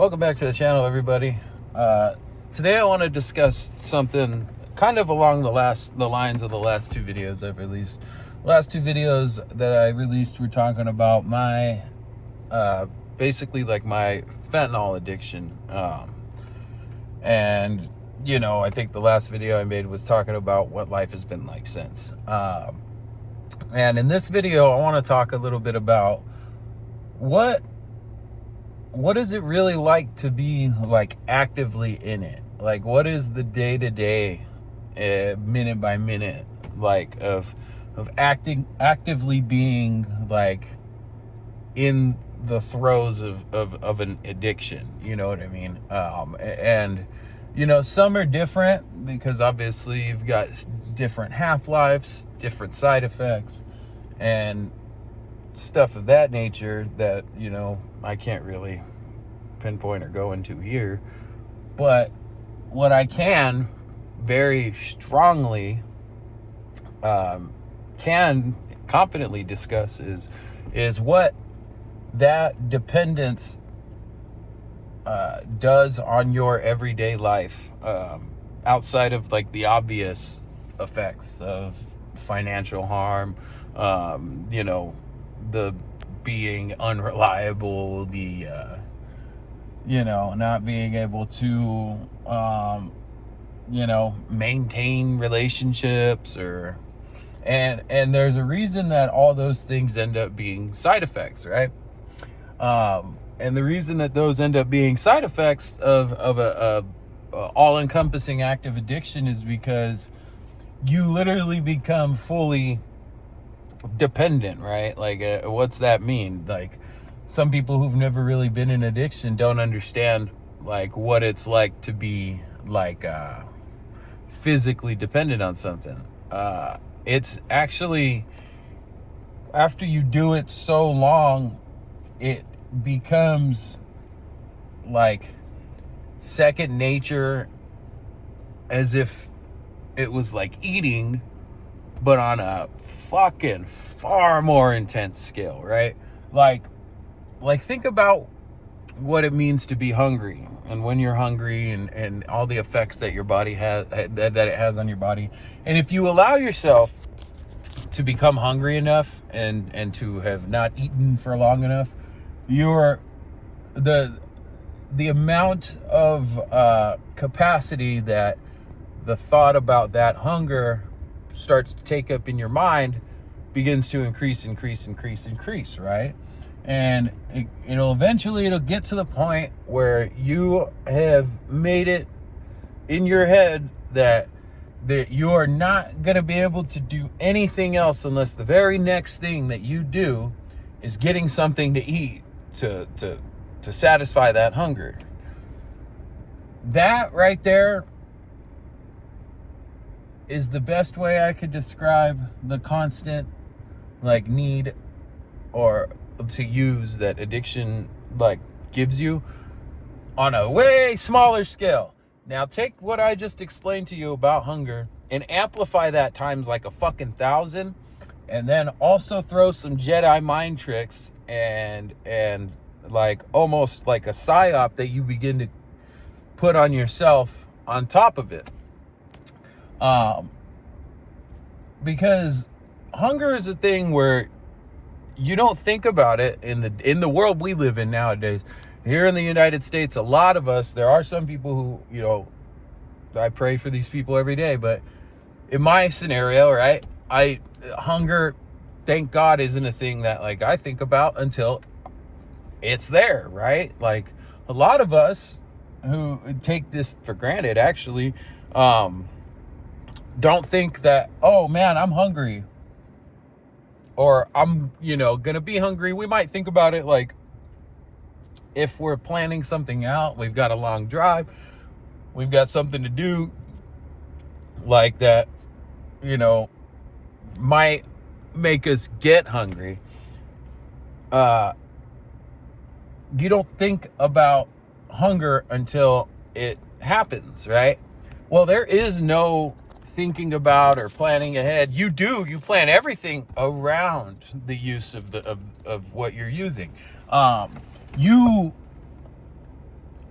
Welcome back to the channel, everybody. Today I want to discuss something kind of along the lines of the last two videos I've released. The last two videos that I released were talking about my basically like my fentanyl addiction. And I think the last video I made was talking about what life has been like since. And in this video, I want to talk a little bit about what is it really like to be like actively in it? Like, what is the day-to-day, minute by minute, like of actively being like in the throes of an addiction? You know what I mean? And some are different because obviously you've got different half-lives, different side effects, and stuff of that nature that I can't really pinpoint or go into here. But what I can very strongly can competently discuss is what that dependence does on your everyday life, outside of like the obvious effects of financial harm, the being unreliable, the not being able to maintain relationships, and there's a reason that all those things end up being side effects, right? And the reason that those end up being side effects of a all-encompassing active addiction is because you literally become fully dependent, right? Like, what's that mean? Like, some people who've never really been in addiction don't understand like what it's like to be like physically dependent on something. It's actually, after you do it so long, it becomes like second nature, as if it was like eating, but on a fucking far more intense scale, right? Like think about what it means to be hungry, and when you're hungry, and all the effects that your body has, that it has on your body. And if you allow yourself to become hungry enough and to have not eaten for long enough, the amount of capacity that the thought about that hunger starts to take up in your mind begins to increase, right? And it'll get to the point where you have made it in your head that you are not going to be able to do anything else unless the very next thing that you do is getting something to eat to satisfy that hunger. That right there is the best way I could describe the constant like need or to use that addiction like gives you on a way smaller scale. Now take what I just explained to you about hunger and amplify that times like a fucking 1,000, and then also throw some Jedi mind tricks and like almost like a psyop that you begin to put on yourself on top of it. Because hunger is a thing where you don't think about it in the world we live in nowadays. Here in the United States, a lot of us, there are some people who, I pray for these people every day, but in my scenario, right, hunger, thank God, isn't a thing that like I think about until it's there, right? Like, a lot of us who take this for granted actually don't think that, oh man, I'm hungry, or I'm gonna be hungry. We might think about it like if we're planning something out, we've got a long drive, we've got something to do like that might make us get hungry. You don't think about hunger until it happens, right? Well, there is no thinking about or planning ahead. You plan everything around the use of what you're using. You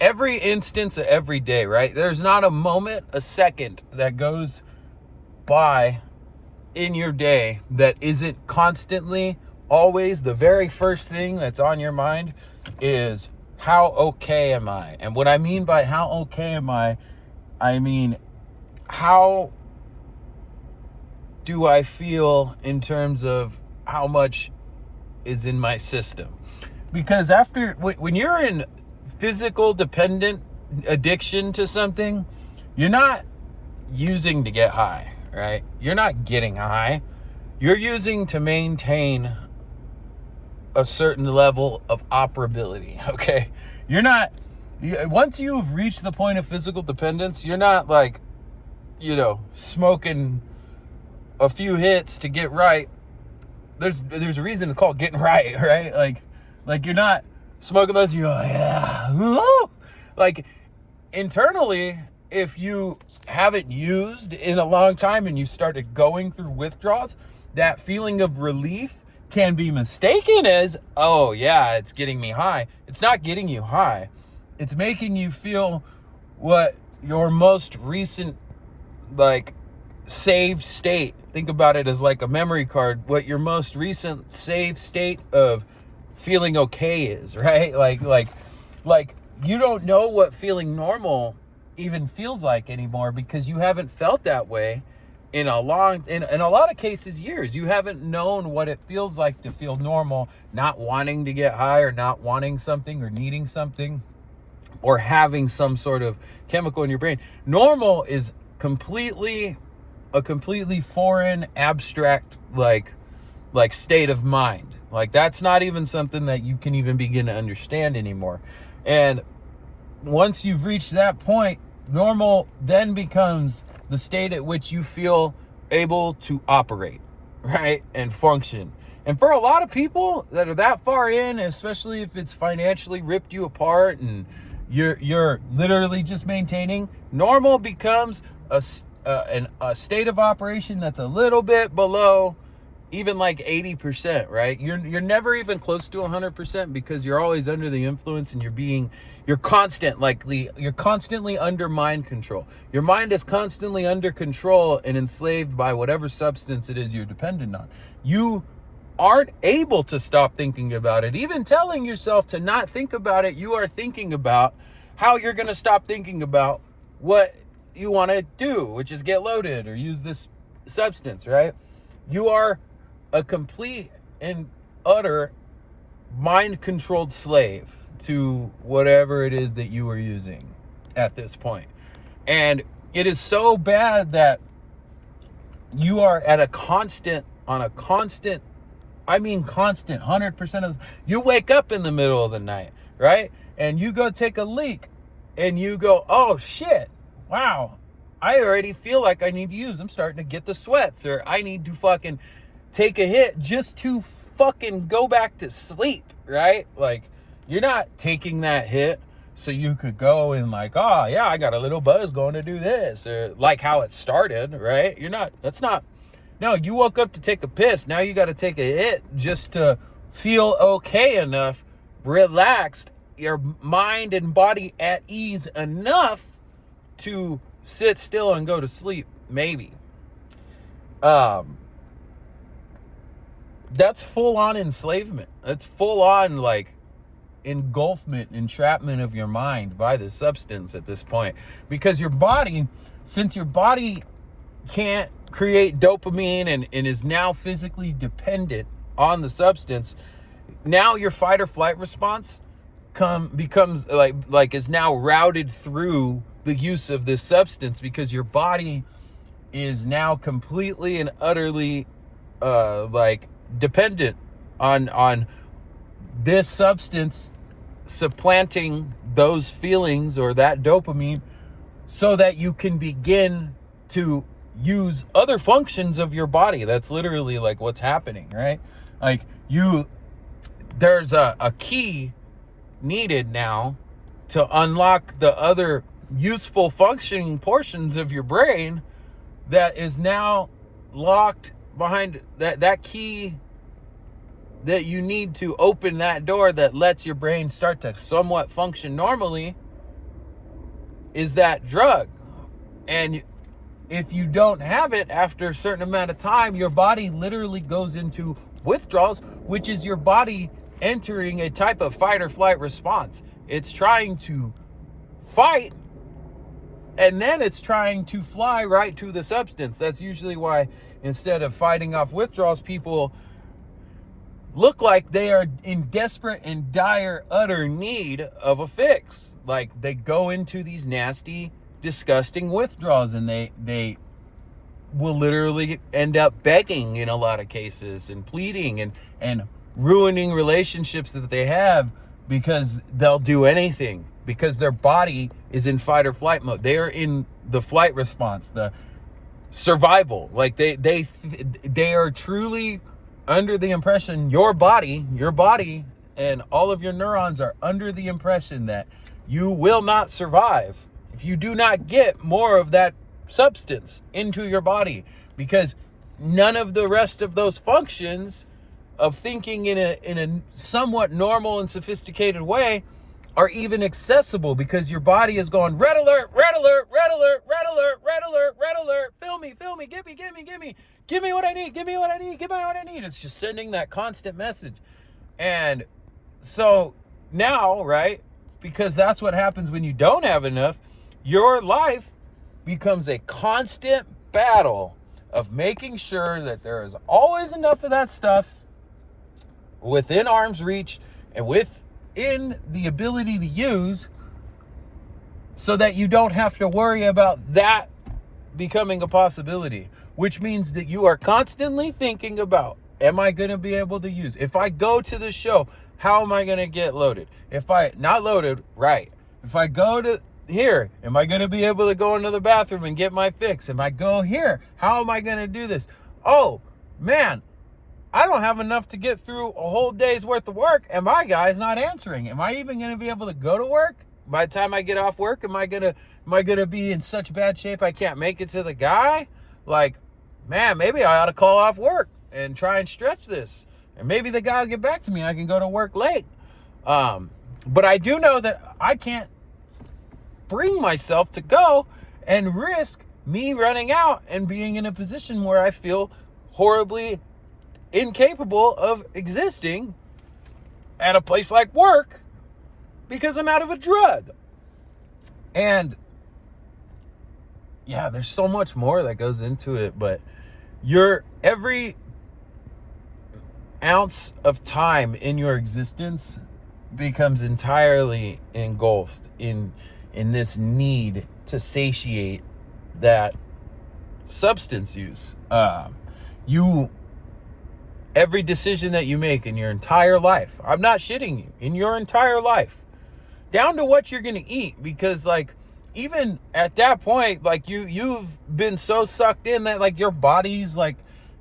every instance of every day, right? There's not a moment, a second that goes by in your day that isn't constantly, always the very first thing that's on your mind is, how okay am I? And what I mean by how okay am I mean, how do I feel in terms of how much is in my system? Because when you're in physical dependent addiction to something, you're not using to get high, right? You're not getting high. You're using to maintain a certain level of operability, okay? Once you've reached the point of physical dependence, you're not like, smoking a few hits to get right. There's a reason it's called getting right? Like you're not smoking those, you're like, yeah, woo! Like internally, if you haven't used in a long time and you started going through withdrawals, that feeling of relief can be mistaken as, oh yeah, it's getting me high. It's not getting you high. It's making you feel what your most recent, like, saved state, think about it as like a memory card, what your most recent saved state of feeling okay is, right? Like you don't know what feeling normal even feels like anymore, because you haven't felt that way in a lot of cases, years. You haven't known what it feels like to feel normal, not wanting to get high, or not wanting something, or needing something, or having some sort of chemical in your brain. Normal is a completely foreign, abstract, like state of mind. Like that's not even something that you can even begin to understand anymore. And once you've reached that point, normal then becomes the state at which you feel able to operate, right? And function. And for a lot of people that are that far in, especially if it's financially ripped you apart and you're literally just maintaining, normal becomes a state of operation that's a little bit below even like 80%, right? You're never even close to 100%, because you're always under the influence, and you're constantly under mind control. Your mind is constantly under control and enslaved by whatever substance it is you're dependent on. You aren't able to stop thinking about it. Even telling yourself to not think about it, you are thinking about how you're going to stop thinking about what you want to do, which is get loaded or use this substance, right? You are a complete and utter mind-controlled slave to whatever it is that you are using at this point. And it is so bad that you are at a constant, 100% of, you wake up in the middle of the night, right? And you go take a leak and you go, oh shit, wow, I already feel like I need to use. I'm starting to get the sweats, or I need to fucking take a hit just to fucking go back to sleep, right? Like, you're not taking that hit so you could go and like, oh yeah, I got a little buzz going to do this, or like how it started, right? No, you woke up to take a piss. Now you got to take a hit just to feel okay enough, relaxed, your mind and body at ease enough to sit still and go to sleep, maybe. That's full on enslavement. That's full on like engulfment, entrapment of your mind by the substance at this point. Because your body, since your body can't create dopamine and is now physically dependent on the substance, now your fight or flight response becomes like is now routed through the use of this substance, because your body is now completely and utterly like dependent on this substance supplanting those feelings or that dopamine, so that you can begin to use other functions of your body. That's literally like what's happening, right? Like there's a key needed now to unlock the other useful functioning portions of your brain that is now locked behind that key that you need to open that door that lets your brain start to somewhat function normally is that drug. And if you don't have it after a certain amount of time, your body literally goes into withdrawals, which is your body entering a type of fight or flight response. It's trying to fight, and then it's trying to fly right to the substance. That's usually why instead of fighting off withdrawals, people look like they are in desperate and dire, utter need of a fix. Like they go into these nasty, disgusting withdrawals, and they will literally end up begging in a lot of cases and pleading and ruining relationships that they have because they'll do anything because their body is in fight or flight mode. They are in the flight response, the survival. Like they are truly under the impression, your body and all of your neurons are under the impression that you will not survive if you do not get more of that substance into your body, because none of the rest of those functions of thinking in a somewhat normal and sophisticated way are even accessible, because your body is going red alert, red alert, red alert, red alert, red alert, red alert, fill me, give me what I need, give me what I need. It's just sending that constant message. And so now, right, because that's what happens when you don't have enough, your life becomes a constant battle of making sure that there is always enough of that stuff within arm's reach and within the ability to use, so that you don't have to worry about that becoming a possibility, which means that you are constantly thinking about, am I going to be able to use? If I go to the show, how am I going to get loaded? If I not loaded, right. If I go to here, am I going to be able to go into the bathroom and get my fix? If I go here, how am I going to do this? Oh, man, I don't have enough to get through a whole day's worth of work, and my guy's not answering. Am I even going to be able to go to work? By the time I get off work, am I gonna be in such bad shape I can't make it to the guy? Like, man, maybe I ought to call off work and try and stretch this. And maybe the guy will get back to me. I can go to work late. But I do know that I can't bring myself to go and risk me running out and being in a position where I feel horribly incapable of existing at a place like work because I'm out of a drug. And yeah, there's so much more that goes into it, but every ounce of time in your existence becomes entirely engulfed in this need to satiate that substance use. Every decision that you make in your entire life, I'm not shitting you, in your entire life, down to what you're going to eat, because like, even at that point, like you've been so sucked in that like your body's like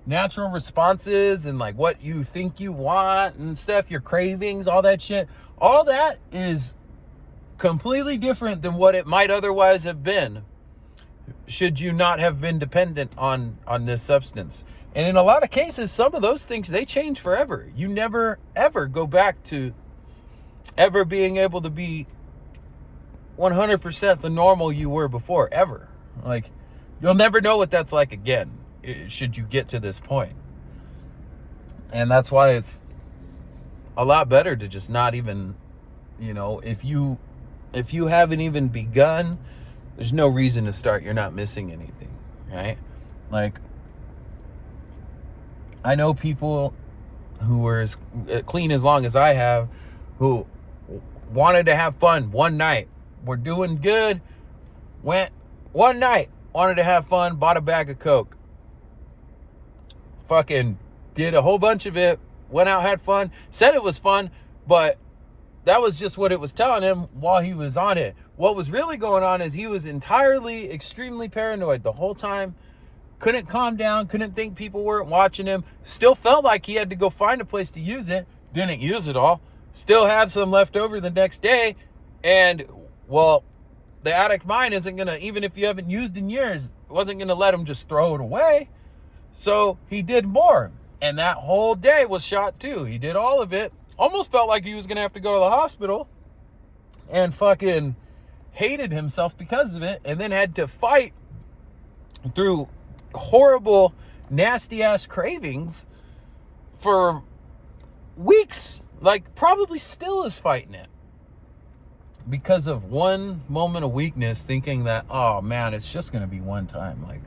natural responses and like what you think you want and stuff, your cravings, all that shit, all that is completely different than what it might otherwise have been should you not have been dependent on this substance. And in a lot of cases, some of those things, they change forever. You never ever go back to ever being able to be 100% the normal you were before, ever. Like, you'll never know what that's like again, should you get to this point. And that's why it's a lot better to just not even, if you haven't even begun, there's no reason to start. You're not missing anything, right? Like, I know people who were as clean as long as I have, who wanted to have fun one night. We're doing good. Went one night, wanted to have fun, bought a bag of Coke. Fucking did a whole bunch of it, went out, had fun, said it was fun, but that was just what it was telling him while he was on it. What was really going on is he was entirely, extremely paranoid the whole time. Couldn't calm down, couldn't think people weren't watching him. Still felt like he had to go find a place to use it. Didn't use it all. Still had some left over the next day. And, well, the addict mind isn't going to, even if you haven't used in years, wasn't going to let him just throw it away. So he did more. And that whole day was shot too. He did all of it. Almost felt like he was going to have to go to the hospital. And fucking hated himself because of it, and then had to fight through horrible, nasty ass cravings for weeks. Like, probably still is fighting it because of one moment of weakness, thinking that, oh man, it's just gonna be one time. Like,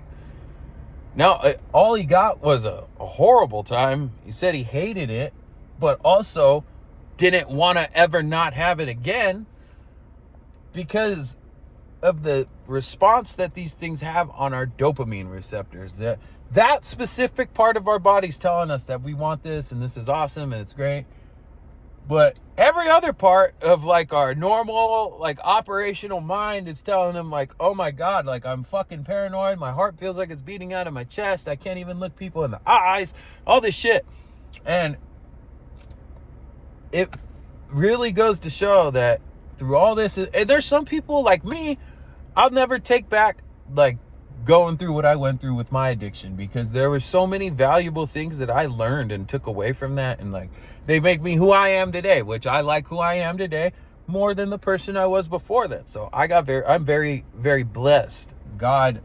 now all he got was a horrible time. He said he hated it, but also didn't want to ever not have it again because of the response that these things have on our dopamine receptors. That specific part of our body's telling us that we want this and this is awesome and it's great. But every other part of like our normal, like operational mind is telling them like, oh my God, like I'm fucking paranoid. My heart feels like it's beating out of my chest. I can't even look people in the eyes, all this shit. And it really goes to show that through all this, and there's some people like me, I'll never take back like going through what I went through with my addiction, because there were so many valuable things that I learned and took away from that, and like they make me who I am today, which I like who I am today more than the person I was before that. So I'm very, very blessed. God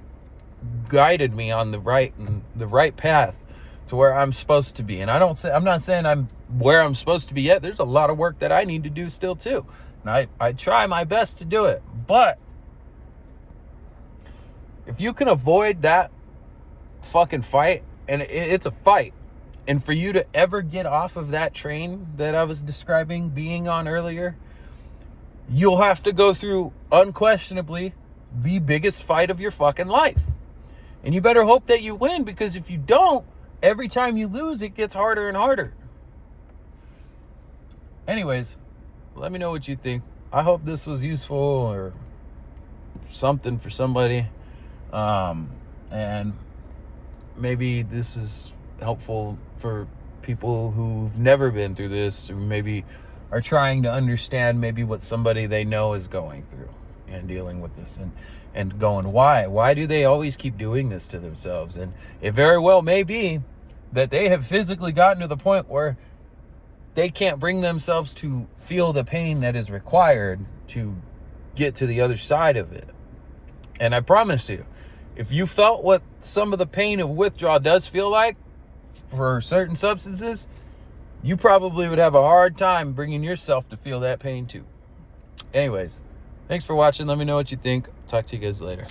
guided me on the right path to where I'm supposed to be. And I'm not saying I'm where I'm supposed to be yet. There's a lot of work that I need to do still too. And I try my best to do it. But if you can avoid that fucking fight, and it's a fight, and for you to ever get off of that train that I was describing being on earlier, you'll have to go through unquestionably the biggest fight of your fucking life. And you better hope that you win, because if you don't, every time you lose, it gets harder and harder. Anyways, let me know what you think. I hope this was useful or something for somebody. And maybe this is helpful for people who've never been through this, or maybe are trying to understand maybe what somebody they know is going through and dealing with this, and going, why do they always keep doing this to themselves? And it very well may be that they have physically gotten to the point where they can't bring themselves to feel the pain that is required to get to the other side of it. And I promise you, if you felt what some of the pain of withdrawal does feel like for certain substances, you probably would have a hard time bringing yourself to feel that pain too. Anyways, thanks for watching. Let me know what you think. Talk to you guys later.